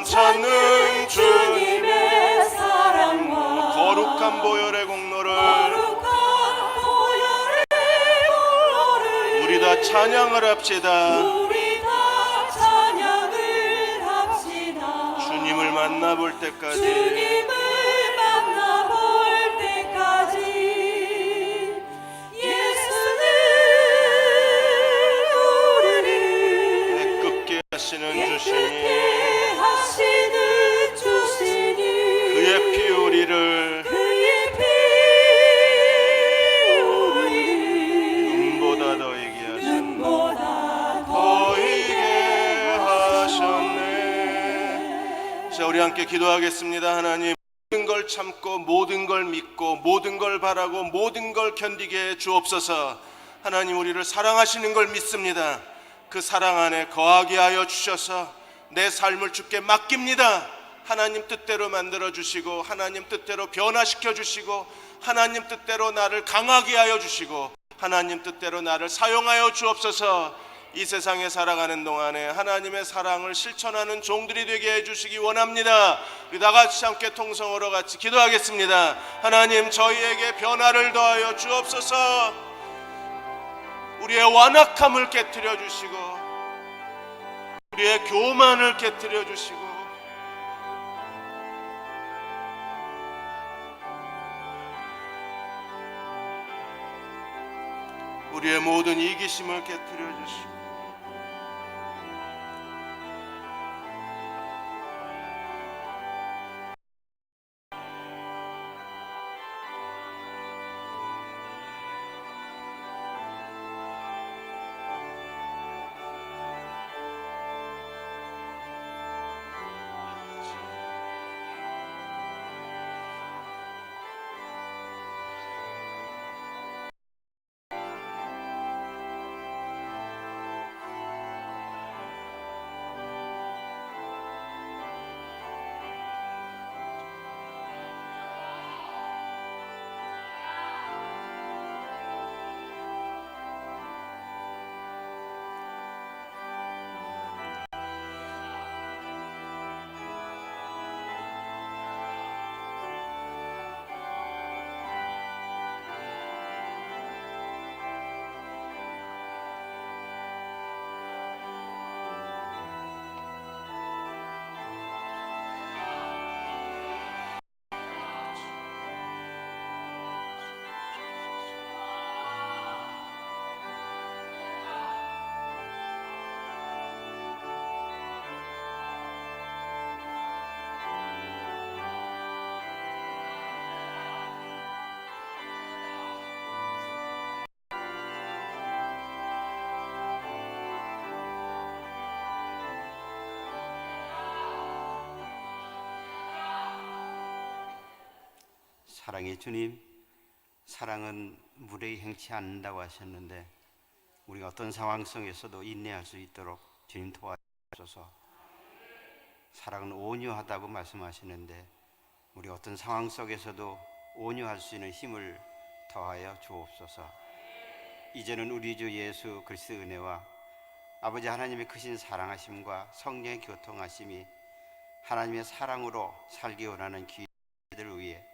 영원 찾는 주님의 사랑과 거룩한 보혈의 공로를 거룩한 보혈의 공로를 우리 다 찬양을 합시다. 우리 다 찬양을 합시다. 주님을 만나볼 때까지 주님을 만나볼 때까지 예수는 우리를 애꿎게 하시는 주시니 깨끗게 하시는 주시니 그의 피 우리를 그의 피 우리를 눈보다 더이게 하셨네. 눈보다 더이게 하셨네. 자, 우리 함께 기도하겠습니다. 하나님, 모든 걸 참고 모든 걸 믿고 모든 걸 바라고 모든 걸 견디게 해 주옵소서. 하나님, 우리를 사랑하시는 걸 믿습니다. 그 사랑 안에 거하게 하여 주셔서 내 삶을 주께 맡깁니다. 하나님 뜻대로 만들어 주시고 하나님 뜻대로 변화시켜 주시고 하나님 뜻대로 나를 강하게 하여 주시고 하나님 뜻대로 나를 사용하여 주옵소서. 이 세상에 살아가는 동안에 하나님의 사랑을 실천하는 종들이 되게 해주시기 원합니다. 우리 다 같이 함께 통성으로 같이 기도하겠습니다. 하나님, 저희에게 변화를 더하여 주옵소서. 우리의 완악함을 깨트려 주시고 우리의 교만을 깨트려 주시고 우리의 모든 이기심을 깨트려 주시고 사랑의 주님, 사랑은 무례히 행치 않는다고 하셨는데 우리가 어떤 상황 속에서도 인내할 수 있도록 주님 도와주셔서, 사랑은 온유하다고 말씀하시는데 우리 어떤 상황 속에서도 온유할 수 있는 힘을 더하여 주옵소서. 이제는 우리 주 예수 그리스도의 은혜와 아버지 하나님의 크신 사랑하심과 성령의 교통하심이 하나님의 사랑으로 살기 원하는 귀들을 위해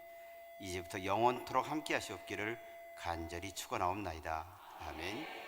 이제부터 영원토록 함께 하시옵기를 간절히 축원하옵나이다. 아멘.